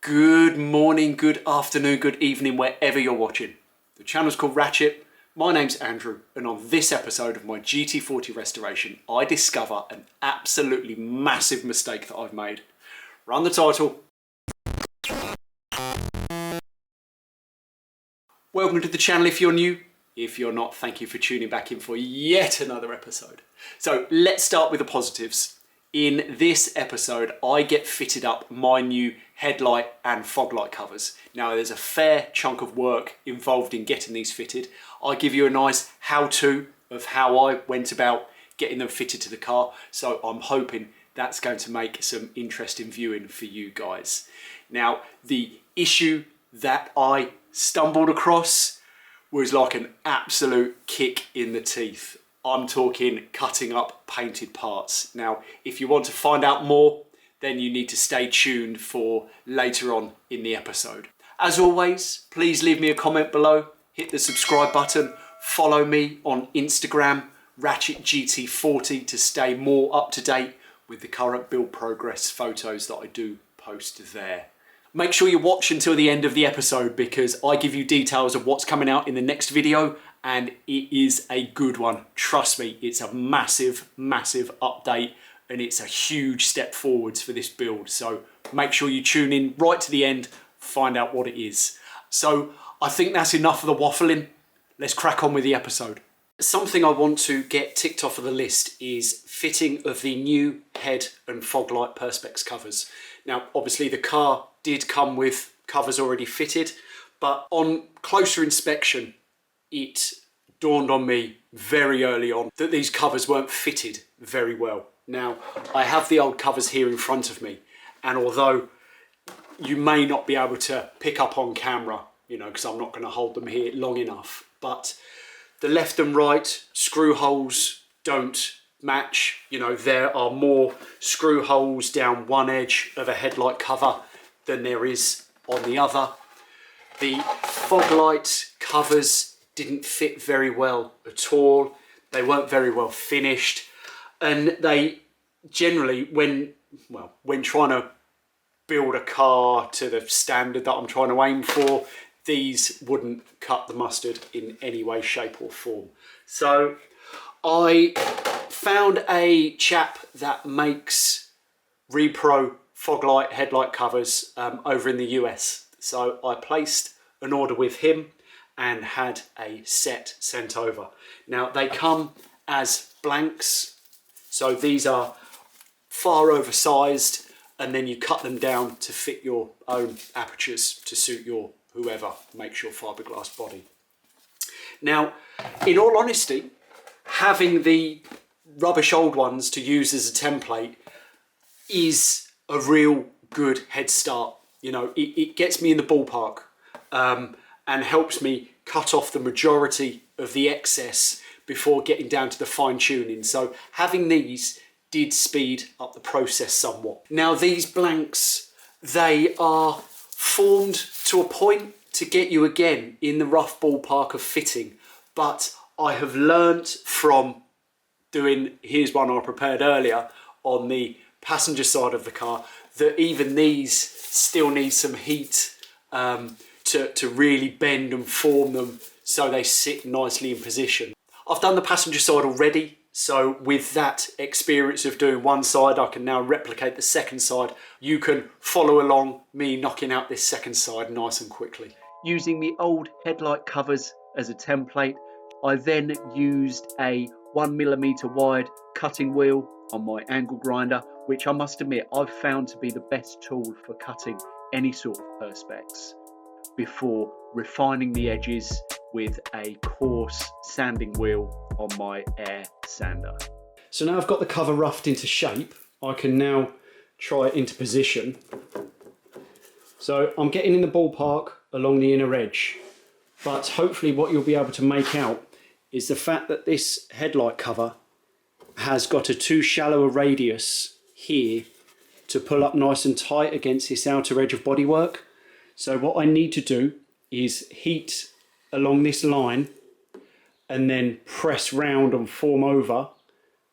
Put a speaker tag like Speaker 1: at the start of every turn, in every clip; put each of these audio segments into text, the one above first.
Speaker 1: Good morning, good afternoon, good evening, wherever you're watching. The channel's called Ratchet. My name's Andrew, and on this episode of my GT40 restoration, I discover an absolutely massive mistake that I've made. Run the title. Welcome to the channel if you're new. If you're not, thank you for tuning back in for yet another episode. So let's start with the positives. In this episode, I get fitted up my new headlight and fog light covers. Now, there's a fair chunk of work involved in getting these fitted. I give you a nice how-to of how I went about getting them fitted to the car. So I'm hoping that's going to make some interesting viewing for you guys. Now, the issue that I stumbled across was like an absolute kick in the teeth. I'm talking cutting up painted parts. Now, if you want to find out more, then you need to stay tuned for later on in the episode. As always, please leave me a comment below, hit the subscribe button, follow me on Instagram, Ratchet GT40, to stay more up to date with the current build progress photos that I do post there. Make sure you watch until the end of the episode because I give you details of what's coming out in the next video, and it is a good one. Trust me, it's a massive, massive update and it's a huge step forwards for this build. So make sure you tune in right to the end, find out what it is. So I think that's enough of the waffling. Let's crack on with the episode. Something I want to get ticked off of the list is fitting of the new head and fog light perspex covers. Now, obviously the car did come with covers already fitted, but on closer inspection, it dawned on me very early on that these covers weren't fitted very well. Now, I have the old covers here in front of me, and although you may not be able to pick up on camera, you know, because I'm not going to hold them here long enough, but the left and right screw holes don't match. You know, there are more screw holes down one edge of a headlight cover than there is on the other. The fog light covers didn't fit very well at all. They weren't very well finished, and they generally, when trying to build a car to the standard that I'm trying to aim for, these wouldn't cut the mustard in any way, shape or form. So I found a chap that makes repro fog light headlight covers over in the US. So I placed an order with him and had a set sent over. Now, they come as blanks, so these are far oversized, and then you cut them down to fit your own apertures to suit your whoever makes your fiberglass body. Now, in all honesty, having the rubbish old ones to use as a template is a real good head start. You know, it gets me in the ballpark and helps me cut off the majority of the excess before getting down to the fine tuning. So having these did speed up the process somewhat. Now, these blanks, they are formed to a point to get you again in the rough ballpark of fitting, but I have learnt from doing, here's one I prepared earlier on the passenger side of the car, that even these still need some heat to really bend and form them so they sit nicely in position. I've done the passenger side already, so with that experience of doing one side, I can now replicate the second side. You can follow along me knocking out this second side nice and quickly. Using the old headlight covers as a template, I then used a 1mm wide cutting wheel on my angle grinder, which I must admit I've found to be the best tool for cutting any sort of perspex, before refining the edges with a coarse sanding wheel on my air sander. So now I've got the cover roughed into shape, I can now try it into position. So I'm getting in the ballpark along the inner edge, but hopefully what you'll be able to make out is the fact that this headlight cover has got a too shallow a radius here to pull up nice and tight against this outer edge of bodywork. So what I need to do is heat along this line and then press round and form over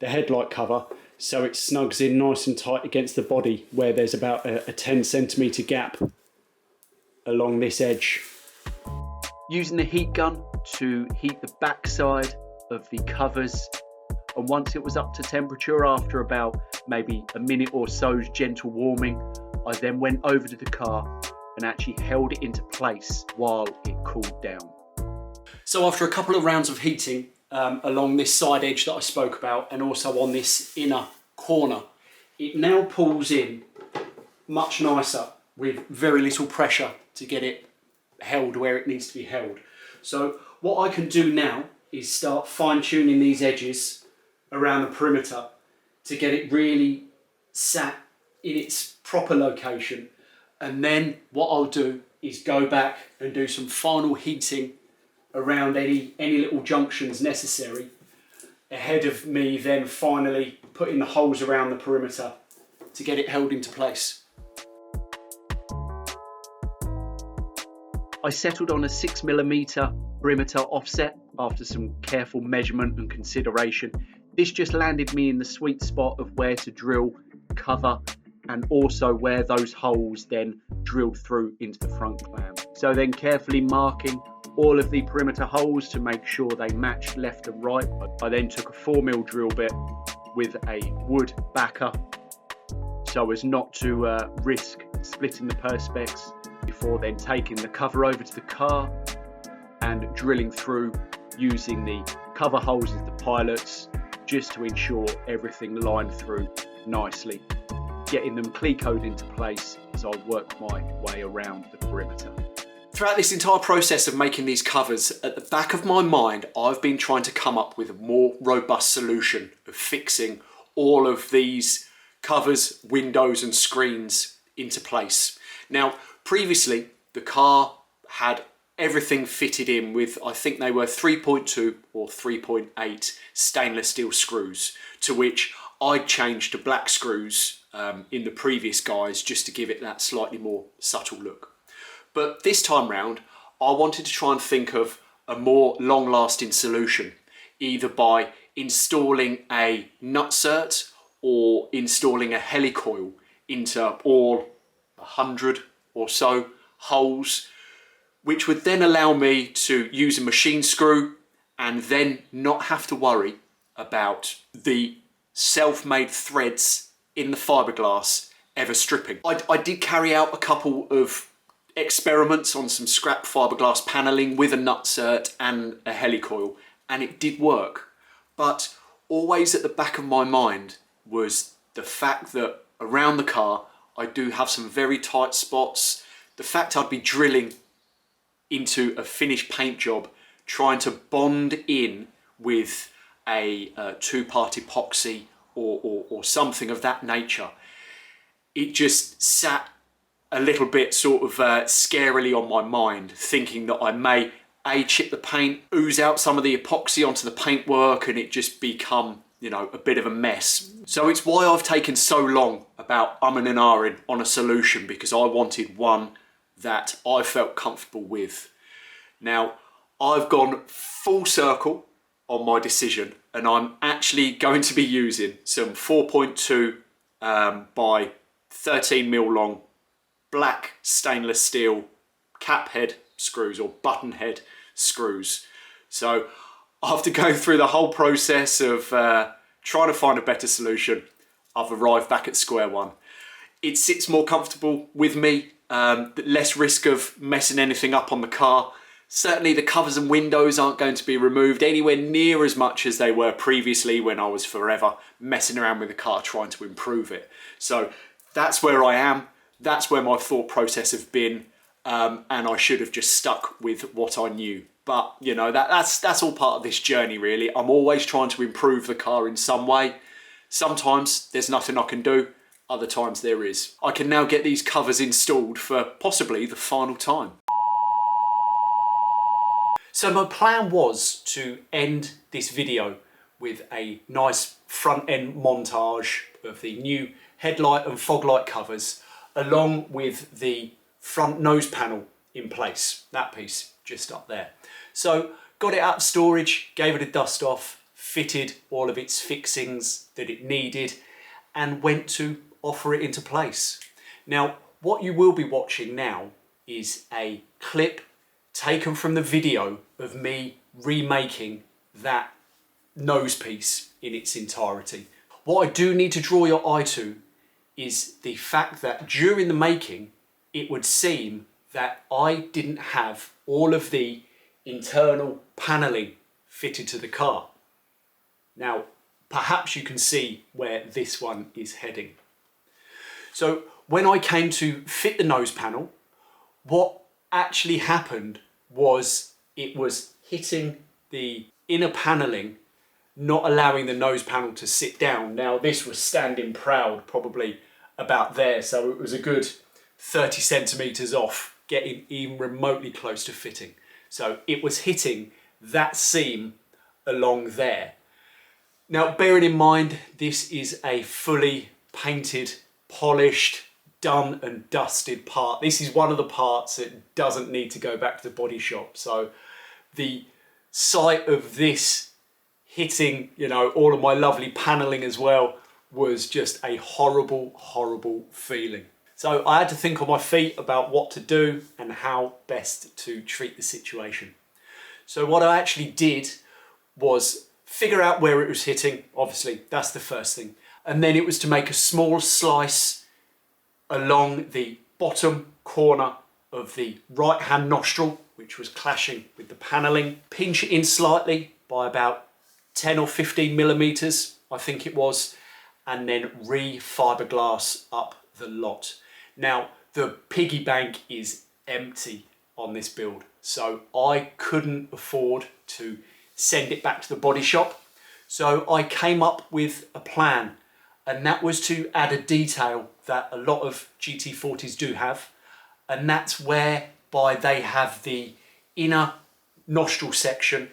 Speaker 1: the headlight cover so it snugs in nice and tight against the body where there's about a 10 centimetre gap along this edge. Using the heat gun to heat the backside of the covers, and once it was up to temperature after about maybe a minute or so's gentle warming, I then went over to the car and actually held it into place while it cooled down. So after a couple of rounds of heating along this side edge that I spoke about, and also on this inner corner, it now pulls in much nicer with very little pressure to get it held where it needs to be held. So what I can do now is start fine-tuning these edges around the perimeter to get it really sat in its proper location. And then what I'll do is go back and do some final heating around any little junctions necessary ahead of me then finally putting the holes around the perimeter to get it held into place. I settled on a 6mm perimeter offset after some careful measurement and consideration. This just landed me in the sweet spot of where to drill, cover, and also where those holes then drilled through into the front clam. So then carefully marking all of the perimeter holes to make sure they matched left and right. I then took a 4mm drill bit with a wood backer so as not to risk splitting the perspex, before then taking the cover over to the car and drilling through using the cover holes as the pilots just to ensure everything lined through nicely, getting them clecoed into place as I work my way around the perimeter. Throughout this entire process of making these covers, at the back of my mind, I've been trying to come up with a more robust solution of fixing all of these covers, windows and screens into place. Now, previously, the car had everything fitted in with, I think they were 3.2 or 3.8 stainless steel screws, to which I'd changed to black screws in the previous guise just to give it that slightly more subtle look. But this time round, I wanted to try and think of a more long-lasting solution, either by installing a nutsert or installing a helicoil into all 100 or so holes, which would then allow me to use a machine screw and then not have to worry about the self-made threads in the fiberglass ever stripping. I did carry out a couple of experiments on some scrap fiberglass paneling with a nutsert and a helicoil, and it did work. But always at the back of my mind was the fact that around the car I do have some very tight spots. The fact I'd be drilling into a finished paint job, trying to bond in with a two-part epoxy or something of that nature, it just sat a little bit sort of scarily on my mind, thinking that I may chip the paint, ooze out some of the epoxy onto the paintwork, and it just become, you know, a bit of a mess. So it's why I've taken so long about umming and ahhing on a solution, because I wanted one that I felt comfortable with. Now, I've gone full circle on my decision, and I'm actually going to be using some 4.2 by 13mm long black stainless steel cap head screws or button head screws. So after going through the whole process of trying to find a better solution, I've arrived back at square one. It sits more comfortable with me, less risk of messing anything up on the car. Certainly the covers and windows aren't going to be removed anywhere near as much as they were previously when I was forever messing around with the car trying to improve it. So that's where I am. That's where my thought process has been, and I should have just stuck with what I knew. But you know, that's all part of this journey really. I'm always trying to improve the car in some way. Sometimes there's nothing I can do, other times there is. I can now get these covers installed for possibly the final time. So my plan was to end this video with a nice front end montage of the new headlight and fog light covers, along with the front nose panel in place, that piece just up there. So got it out of storage, gave it a dust off, fitted all of its fixings that it needed, and went to offer it into place. Now, what you will be watching now is a clip taken from the video of me remaking that nose piece in its entirety. What I do need to draw your eye to is the fact that during the making, it would seem that I didn't have all of the internal paneling fitted to the car. Now, perhaps you can see where this one is heading. So when I came to fit the nose panel, what actually happened was it was hitting the inner paneling, not allowing the nose panel to sit down. Now this was standing proud, probably about there, so it was a good 30 centimeters off, getting even remotely close to fitting. So it was hitting that seam along there. Now, bearing in mind, this is a fully painted, polished, done and dusted part. This is one of the parts that doesn't need to go back to the body shop. So the sight of this hitting, you know, all of my lovely paneling as well was just a horrible, horrible feeling. So I had to think on my feet about what to do and how best to treat the situation. So what I actually did was figure out where it was hitting. Obviously, that's the first thing. And then it was to make a small slice along the bottom corner of the right-hand nostril, which was clashing with the paneling. Pinch it in slightly by about 10 or 15 millimeters, I think it was, and then re-fiberglass up the lot. Now, the piggy bank is empty on this build, so I couldn't afford to send it back to the body shop. So I came up with a plan, and that was to add a detail that a lot of GT40s do have, and that's whereby they have the inner nostril section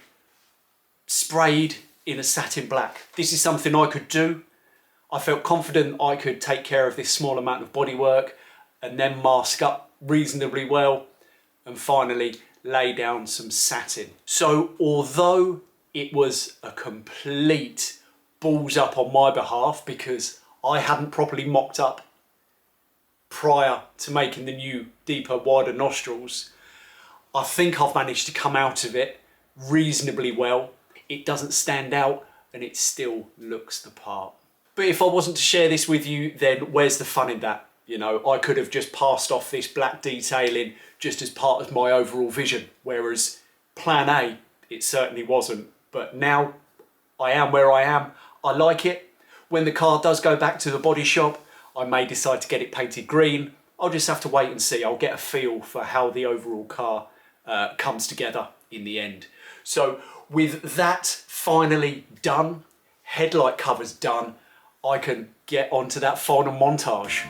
Speaker 1: sprayed in a satin black. This is something I could do. I felt confident I could take care of this small amount of bodywork and then mask up reasonably well and finally lay down some satin. So although it was a complete balls up on my behalf because I hadn't properly mocked up prior to making the new deeper, wider nostrils, I think I've managed to come out of it reasonably well. It doesn't stand out and it still looks the part. But if I wasn't to share this with you, then where's the fun in that? You know, I could have just passed off this black detailing just as part of my overall vision, whereas plan A, it certainly wasn't. But now I am where I am. I like it. When the car does go back to the body shop, I may decide to get it painted green. I'll just have to wait and see. I'll get a feel for how the overall car comes together in the end. So with that finally done, headlight covers done, I can get onto that final montage.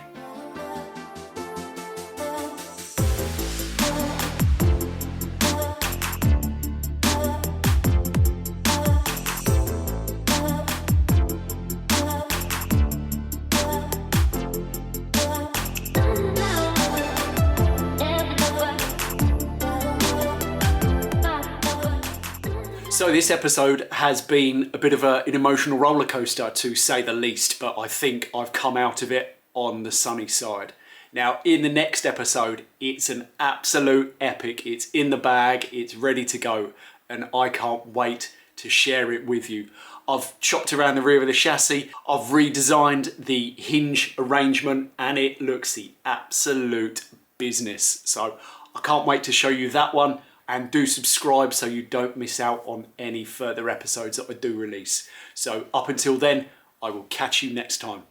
Speaker 1: So this episode has been a bit of an emotional roller coaster, to say the least, but I think I've come out of it on the sunny side. Now, in the next episode, it's an absolute epic. It's in the bag, it's ready to go, and I can't wait to share it with you. I've chopped around the rear of the chassis, I've redesigned the hinge arrangement, and it looks the absolute business. So I can't wait to show you that one. And do subscribe so you don't miss out on any further episodes that I do release. So up until then, I will catch you next time.